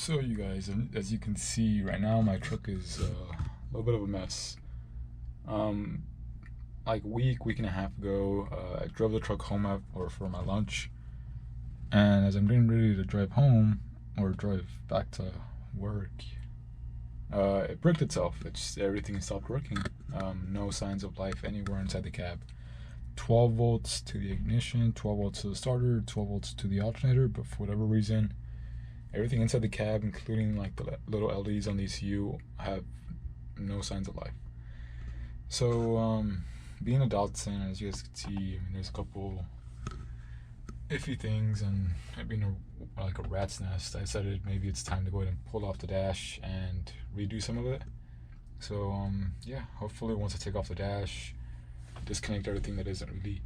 So you guys, as you can see right now, my truck is a little bit of a mess. Um, like week and a half ago, I drove the truck home or for my lunch, and as I'm getting ready to drive home or drive back to work, it bricked itself. Everything stopped working. No signs of life anywhere inside the cab. 12 volts to the ignition, 12 volts to the starter, 12 volts to the alternator, but for whatever reason, everything inside the cab, including like the little LEDs on the ECU, have no signs of life. So, being a Datsun, as you guys can see, I mean, there's a couple iffy things, and it being like a rat's nest, I decided maybe it's time to go ahead and pull off the dash and redo some of it. So, yeah, hopefully once I take off the dash, disconnect everything that isn't really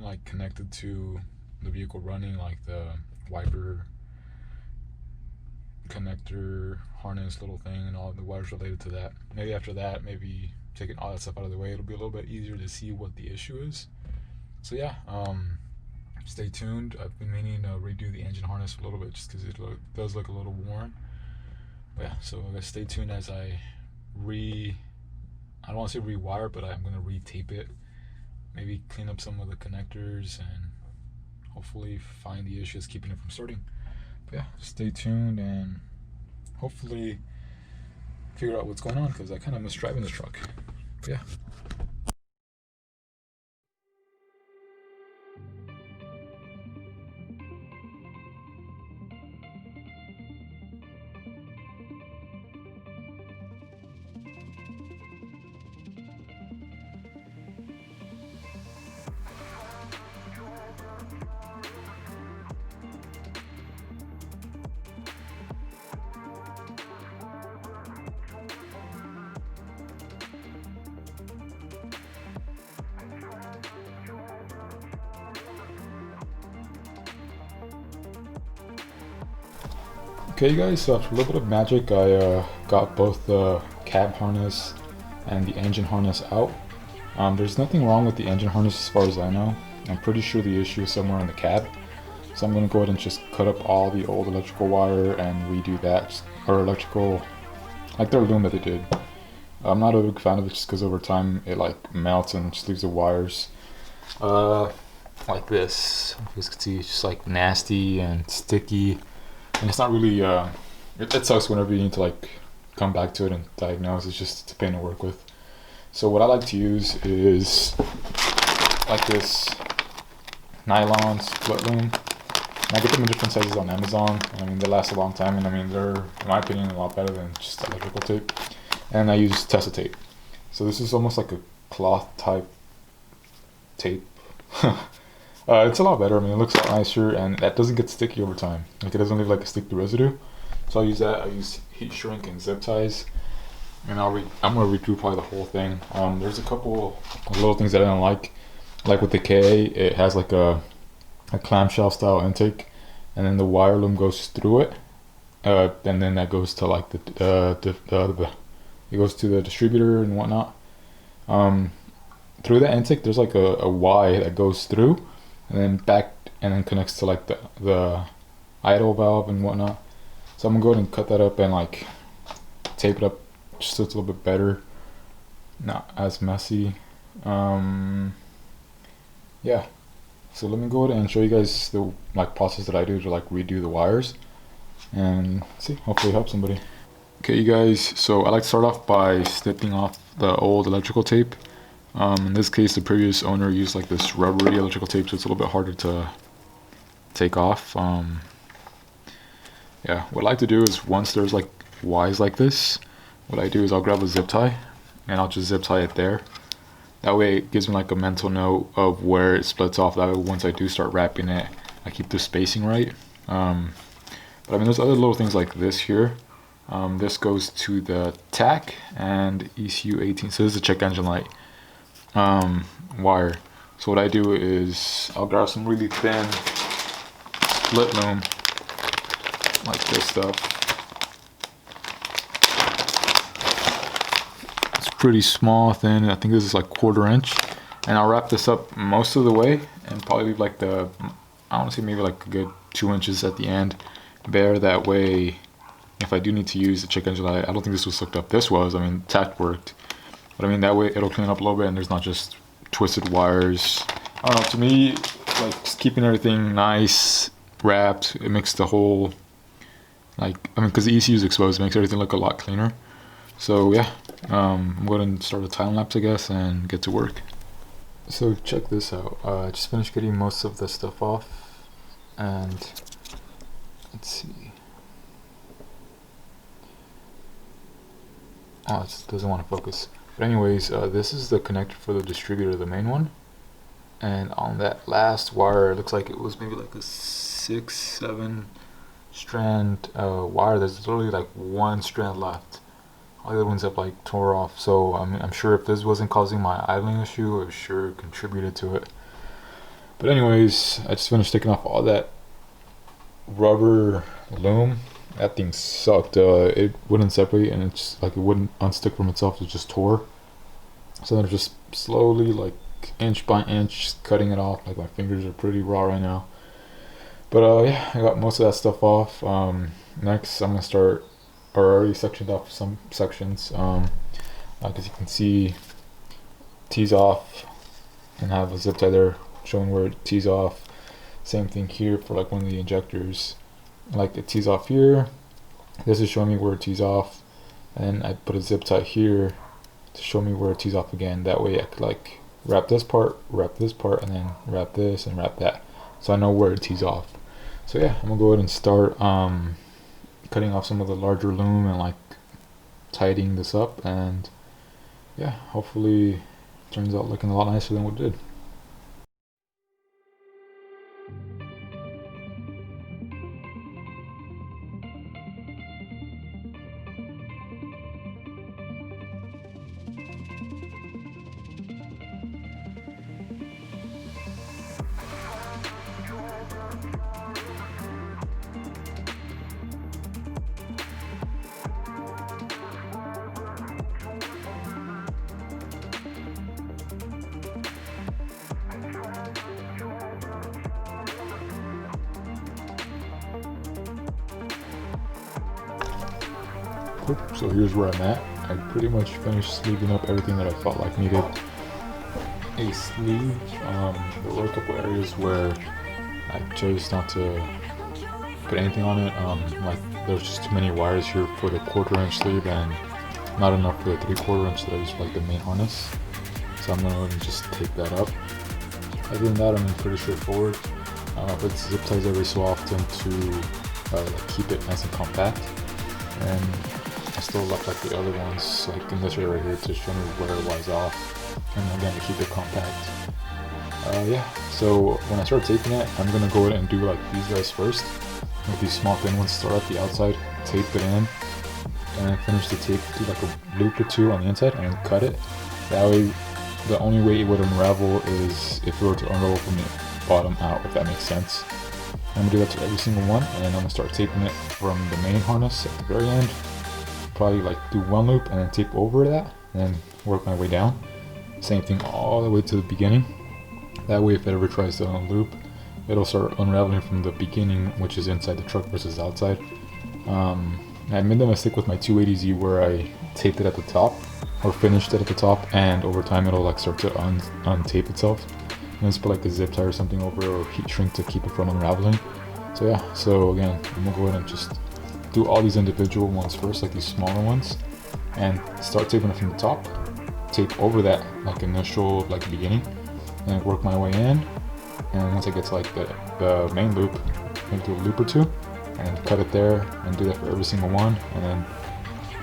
like connected to the vehicle running, like the wiper connector, harness, little thing, and all the wires related to that. Maybe after that, maybe taking all that stuff out of the way, it'll be a little bit easier to see what the issue is. So yeah, stay tuned. I've been meaning to redo the engine harness a little bit just because it does look a little worn. But yeah, so I guess stay tuned as I don't want to say rewire, but I'm gonna re-tape it. Maybe clean up some of the connectors and hopefully find the issues keeping it from starting. But yeah, stay tuned and hopefully figure out what's going on because I kind of miss driving this truck. But yeah. Okay guys, so after a little bit of magic, I got both the cab harness and the engine harness out. There's nothing wrong with the engine harness as far as I know. I'm pretty sure the issue is somewhere in the cab. So I'm going to go ahead and just cut up all the old electrical wire and redo that, or electrical, like their loom that they did. I'm not a big fan of it just because over time it like melts and just leaves the wires like this. As you can see, it's just like nasty and sticky. And it's not really, it sucks whenever you need to like come back to it and diagnose. It's just a pain to work with. So what I like to use is like this nylon split loom. And I get them in different sizes on Amazon. I mean, they last a long time, and I mean, they're, in my opinion, a lot better than just electrical tape. And I use Tessa tape. So this is almost like a cloth type tape. It's a lot better. I mean, it looks a lot nicer, and that doesn't get sticky over time. Like, it doesn't leave like a sticky residue. So I'll use that. I use heat shrink and zip ties, and I'm gonna redo probably the whole thing. There's a couple of little things that I don't like. Like with the KA, it has like a clamshell style intake, and then the wire loom goes through it, and then that goes to like it goes to the distributor and whatnot. Through that intake, there's like a Y that goes through, and then back, and then connects to like the idle valve and whatnot. So I'm gonna go ahead and cut that up and like tape it up just so it's a little bit better, not as messy. Yeah. So let me go ahead and show you guys the like process that I do to like redo the wires and see, hopefully help somebody. Okay, you guys. So I like to start off by snipping off the old electrical tape. In this case, the previous owner used like this rubbery electrical tape, so it's a little bit harder to take off. Yeah, what I like to do is once there's like Y's like this, what I do is I'll grab a zip tie and I'll just zip tie it there. That way it gives me like a mental note of where it splits off. That way once I do start wrapping it, I keep the spacing right. But I mean, there's other little things like this here. This goes to the TAC and ECU 18, so this is a check engine light wire. So what I do is I'll grab some really thin split loom like this stuff. It's pretty small, thin. I think this is like 1/4 inch, and I'll wrap this up most of the way and probably leave like I want to say maybe like a good 2 inches at the end bare. That way If I do need to use the check engine light, I don't think this was hooked up. This was, I mean, tact worked. But I mean, that way it'll clean up a little bit and there's not just twisted wires. I don't know, to me, like just keeping everything nice, wrapped, it makes the whole, like, I mean, because the ECU is exposed, it makes everything look a lot cleaner. So yeah, I'm going to start a time lapse, I guess, and get to work. So check this out. I just finished getting most of the stuff off, and let's see. Oh, it doesn't want to focus. But anyways, this is the connector for the distributor, the main one. And on that last wire, it looks like it was maybe like a 6-7 strand wire. There's literally like one strand left. All the other ones have like tore off. So I mean, I'm sure if this wasn't causing my idling issue, it sure contributed to it. But anyways, I just finished taking off all that rubber loom. That thing sucked. It wouldn't separate, and it's like it wouldn't unstick from itself. It just tore. So then just slowly, like inch by inch, cutting it off. Like my fingers are pretty raw right now. But yeah, I got most of that stuff off. Next, I'm gonna start. Or already sectioned off some sections. As you can see, tees off, and have a zip tie there showing where it tees off. Same thing here for like one of the injectors. Like it tees off here. This is showing me where it tees off, and I put a zip tie here to show me where it tees off again. That way I could like wrap this part, and then wrap this and wrap that, so I know where it tees off. So yeah, I'm gonna go ahead and start cutting off some of the larger loom and like tidying this up, and yeah, hopefully it turns out looking a lot nicer than what it did. So here's where I'm at. I pretty much finished sleeving up everything that I felt like needed a sleeve. There were a couple areas where I chose not to put anything on it. Like there's just too many wires here for the 1/4 inch sleeve and not enough for the 3/4 inch that is like the main harness. So I'm gonna just tape that up. Other than that, I'm pretty straightforward. But zip ties every so often to like keep it nice and compact. And I still left like the other ones, like in this area right here, to show me where it was off, and again to keep it compact. Yeah, so when I start taping it, I'm gonna go ahead and do like these guys first. Like these small thin ones, start at the outside, tape it in, and then finish the tape, do like a loop or two on the inside, and then cut it. That way, the only way it would unravel is if it were to unravel from the bottom out, if that makes sense. I'm gonna do that to every single one, and then I'm gonna start taping it from the main harness at the very end. Probably like do one loop and then tape over that, and then work my way down. Same thing all the way to the beginning. That way, if it ever tries to unloop, it'll start unraveling from the beginning, which is inside the truck versus outside. I made the mistake with my 280Z where I taped it at the top, or finished it at the top, and over time it'll like start to untape itself. And just put like a zip tie or something over it, or heat shrink to keep it from unraveling. So yeah, so again, I'm gonna go ahead and just do all these individual ones first, like these smaller ones, and start taping it from the top, tape over that like initial like beginning, and work my way in. And once I get to like the main loop, I'm gonna do a loop or two and cut it there, and do that for every single one. And then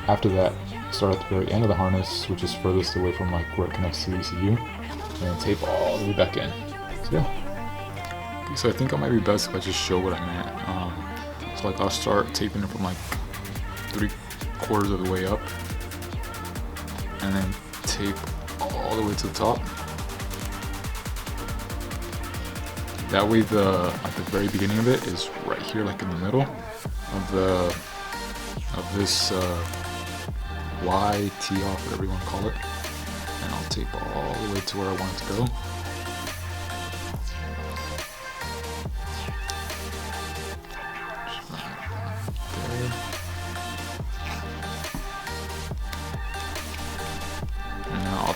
after that, start at the very end of the harness, which is furthest away from like where it connects to the ECU, and then tape all the way back in. So yeah. Okay, so I think it might be best if I just show what I meant. So like I'll start taping it from like 3/4 of the way up, and then tape all the way to the top. That way at the very beginning of it is right here, like in the middle of this Y, tee off, whatever you want to call it. And I'll tape all the way to where I want it to go. There.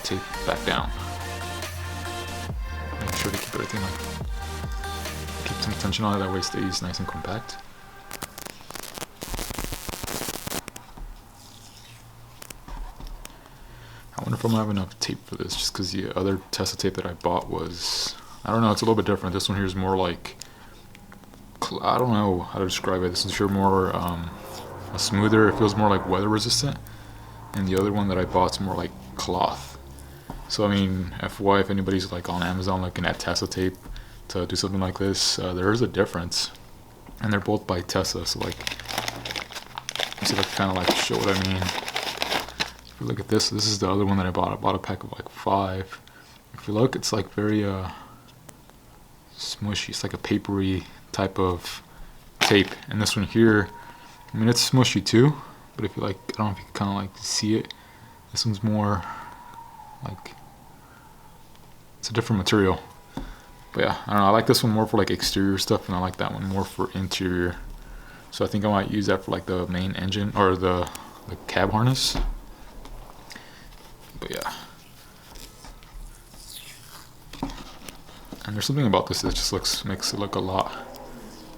tape back down. Make sure to keep everything like, keep some tension on it, that way it stays nice and compact. I wonder if I'm gonna have enough tape for this, just because the other Tesla tape that I bought was, I don't know, it's a little bit different. This one here is more like, I don't know how to describe it. This is sure more a smoother, it feels more like weather resistant, and the other one that I bought is more like cloth. So I mean, FYI, if anybody's like on Amazon looking at Tesla tape to do something like this, there is a difference, and they're both by Tesla. So like, let's see if I can kind of like show what I mean. If you look at this, this is the other one that I bought. I bought a pack of like 5. If you look, it's like very smushy. It's like a papery type of tape, and this one here, I mean, it's smushy too, but if you like, I don't know if you can kind of like see it, this one's more like, it's a different material. But yeah, I don't know, I like this one more for like exterior stuff, and I like that one more for interior. So I think I might use that for like the main engine or the cab harness. But yeah, and there's something about this that just makes it look a lot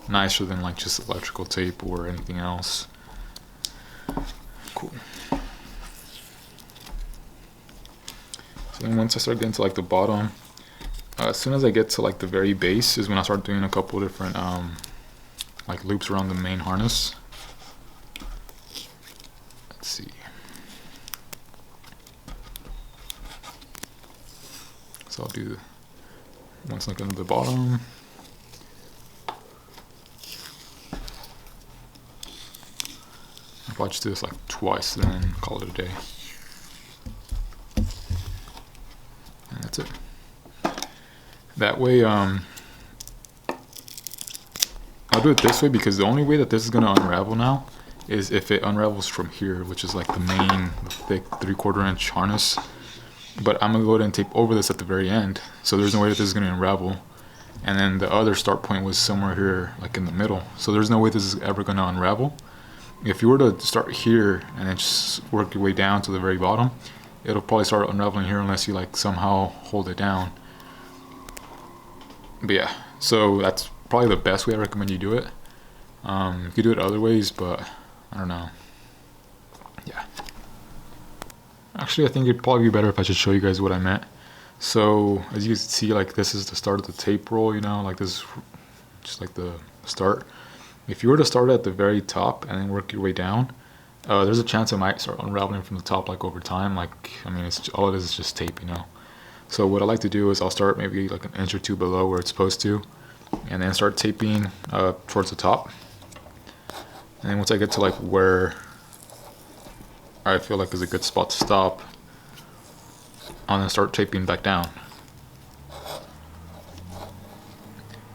nicer than like just electrical tape or anything else. Cool. So then once I start getting to like the bottom, as soon as I get to like the very base is when I start doing a couple different like loops around the main harness. Let's see. So I'll do once I get to the bottom. I'll just do this like twice and then call it a day. And that's it. That way, I'll do it this way because the only way that this is gonna unravel now is if it unravels from here, which is like the main thick 3/4 inch harness. But I'm gonna go ahead and tape over this at the very end, so there's no way that this is gonna unravel. And then the other start point was somewhere here, like in the middle. So there's no way this is ever gonna unravel. If you were to start here and then just work your way down to the very bottom, it'll probably start unraveling here unless you like somehow hold it down. But yeah, so that's probably the best way I recommend you do it. You could do it other ways, but I don't know. Yeah. Actually, I think it'd probably be better if I should show you guys what I meant. So as you can see, like this is the start of the tape roll, you know, like this is just like the start. If you were to start at the very top and then work your way down, there's a chance it might start unraveling from the top like over time. Like, I mean, it's all it is just tape, you know. So what I like to do is I'll start maybe like an inch or two below where it's supposed to, and then start taping towards the top. And then once I get to like where I feel like is a good spot to stop, I'll then start taping back down.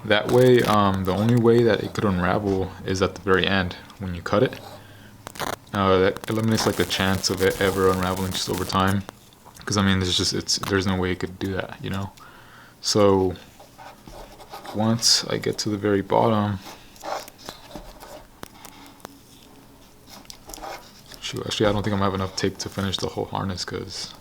That way, the only way that it could unravel is at the very end when you cut it. That eliminates like the chance of it ever unraveling just over time. Because I mean, there's no way it could do that, you know. So once I get to the very bottom, shoot, actually I don't think I'm gonna have enough tape to finish the whole harness. Because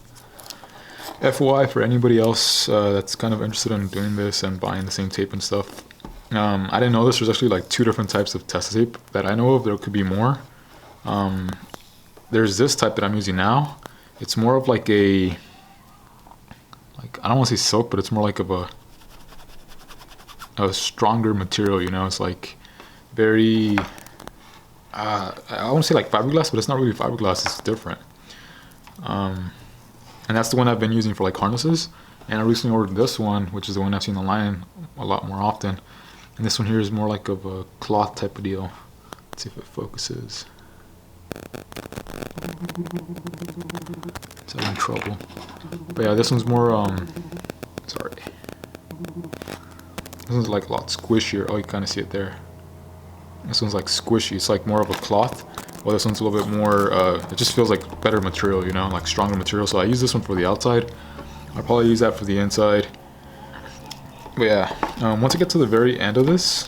FYI, for anybody else that's kind of interested in doing this and buying the same tape and stuff, I didn't know this. There's actually like 2 different types of Tesla tape that I know of. There could be more. There's this type that I'm using now. It's more of like a, like, I don't want to say silk, but it's more like of a stronger material, you know. It's like very, I want to say like fiberglass, but it's not really fiberglass. It's different. And that's the one I've been using for like harnesses. And I recently ordered this one, which is the one I've seen online a lot more often. And this one here is more like of a cloth type of deal. Let's see if it focuses. It's having trouble. But yeah, this one's more, sorry. This one's like a lot squishier. Oh, you kind of see it there. This one's like squishy. It's like more of a cloth. Well, this one's a little bit more, it just feels like better material, you know, like stronger material. So I use this one for the outside. I'll probably use that for the inside. But yeah, once I get to the very end of this,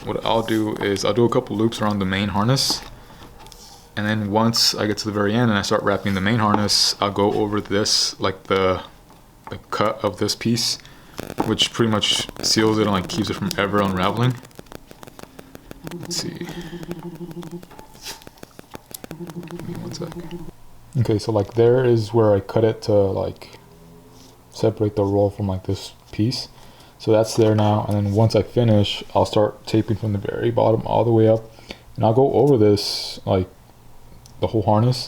what I'll do is I'll do a couple loops around the main harness. And then once I get to the very end and I start wrapping the main harness, I'll go over this, like the cut of this piece, which pretty much seals it and like keeps it from ever unraveling. Let's see. One sec. Okay, so like there is where I cut it to like separate the roll from like this piece. So that's there now, and then once I finish, I'll start taping from the very bottom all the way up, and I'll go over this like the whole harness,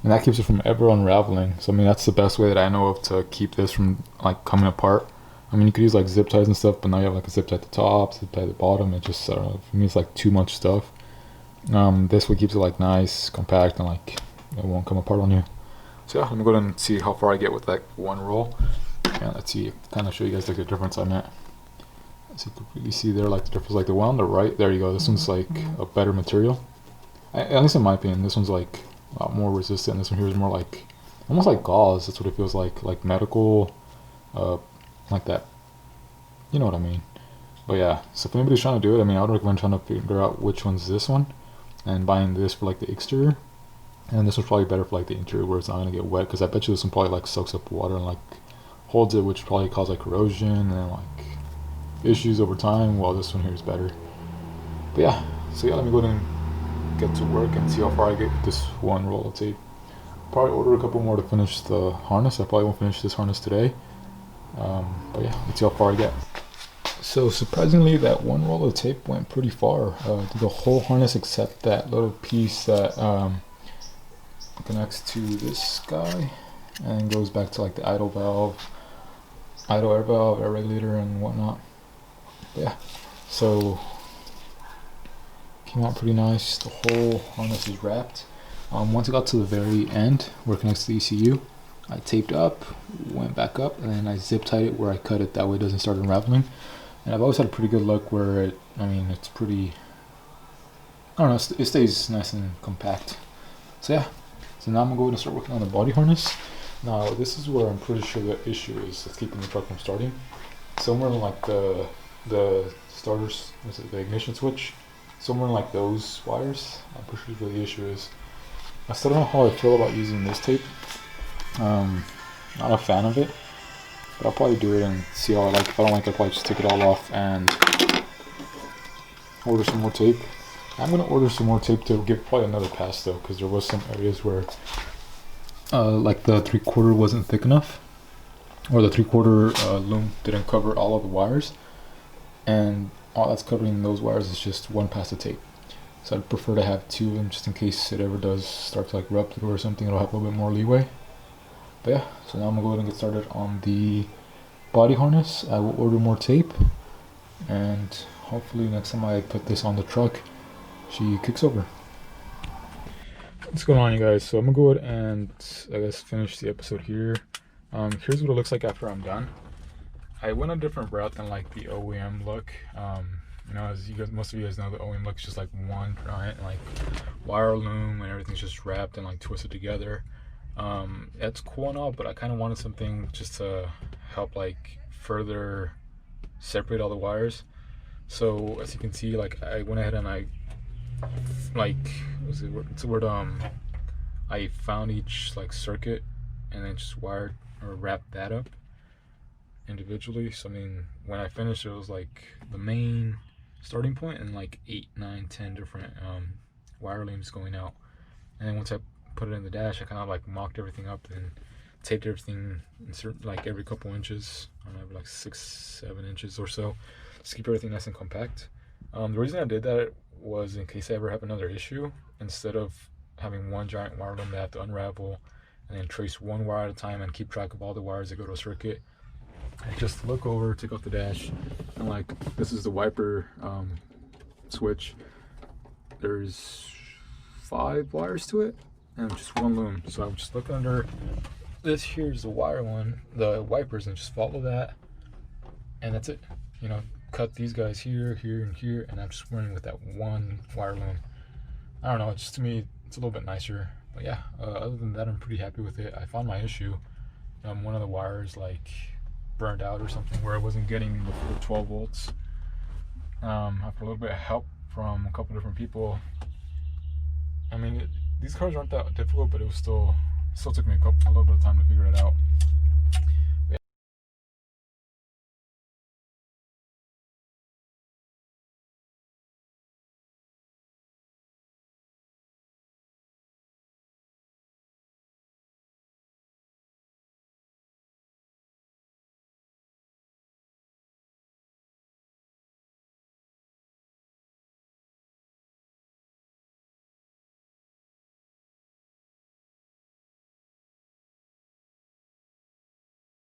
and that keeps it from ever unraveling. So I mean, that's the best way that I know of to keep this from like coming apart. I mean, you could use like zip ties and stuff, but now you have like a zip tie at the top, zip tie at the bottom. It just, I don't know, for me it's like too much stuff. This way keeps it like nice, compact, and like it won't come apart on you. So yeah, let me go ahead and see how far I get with that one roll. Yeah, let's see, kind of show you guys like the difference I'm at. So you can really see there like the difference, like the one on the right, there you go, this one's like a better material. At least in my opinion, this one's like a lot more resistant. This one here is more like, almost like gauze, that's what it feels like medical, like that. You know what I mean. But yeah, so if anybody's trying to do it, I mean, I would recommend trying to figure out which one's this one, and buying this for like the exterior. And this one's probably better for like the interior where it's not gonna get wet, because I bet you this one probably like soaks up water and like holds it, which probably cause like corrosion and like issues over time, while this one here is better. But yeah, so yeah, let me go ahead and get to work and see how far I get with this one roll of tape. Probably order a couple more to finish the harness. I probably won't finish this harness today. But yeah, let's see how far I get. So surprisingly, that one roll of tape went pretty far. Did the whole harness except that little piece that connects to this guy and goes back to like the idle air valve, air regulator, and whatnot. But yeah, so came out pretty nice. The whole harness is wrapped. Once I got to the very end where it connects to the ECU, I taped up, went back up, and then I zip tied it where I cut it. That way it doesn't start unraveling. And I've always had pretty good luck where it, I mean, it's pretty, I don't know, it stays nice and compact. So yeah, so now I'm gonna go ahead and start working on the body harness. Now this is where I'm pretty sure the issue is that's keeping the truck from starting. Somewhere in like the starters, was it the ignition switch? Somewhere in like those wires, I'm pretty sure where the issue is. I still don't know how I feel about using this tape. Not a fan of it, but I'll probably do it and see how I like it. If I don't like it, I'll probably just take it all off and order some more tape. I'm gonna order some more tape to give probably another pass though, because there was some areas where like the 3/4 wasn't thick enough, or the 3/4 loom didn't cover all of the wires, and all that's covering those wires is just one pass of tape. So I'd prefer to have two of them just in case it ever does start to like rub through or something. It'll have a little bit more leeway. But yeah, so now I'm gonna go ahead and get started on the body harness. I will order more tape, and hopefully next time I put this on the truck, she kicks over. What's going on, you guys? So I'm gonna go ahead and I guess finish the episode here. Here's what it looks like after I'm done. I went a different route than like the OEM look. You know, as you guys, most of you guys know, the OEM look is just like one giant like wire loom and everything's just wrapped and like twisted together. That's cool and all, but I kind of wanted something just to help like further separate all the wires. So as you can see, like I went ahead and I like, what's the word, I found each like circuit and then just wired or wrapped that up individually. So I mean, when I finished, it was like the main starting point and like 8, 9, 10 different wire looms going out. And then once I put it in the dash, I kind of like mocked everything up and taped everything like every couple inches, I don't know, every like 6, 7 inches or so, just to keep everything nice and compact. The reason I did that was in case I ever have another issue, instead of having one giant wire loom that I have to unravel and then trace one wire at a time and keep track of all the wires that go to a circuit. I just look over, take off the dash, and like this is the wiper switch. There's 5 wires to it and just one loom. So I would just look under this. Here's the wire one, the wipers, and just follow that, and that's it. You know, cut these guys here, here, and here, and I'm just running with that one wire loom. I don't know, it's just, to me, it's a little bit nicer. But yeah, other than that, I'm pretty happy with it. I found my issue. One of the wires like burned out or something where I wasn't getting the full 12 volts. After a little bit of help from a couple different people, I mean, these cars aren't that difficult, but it was still took me a little bit of time to figure it out.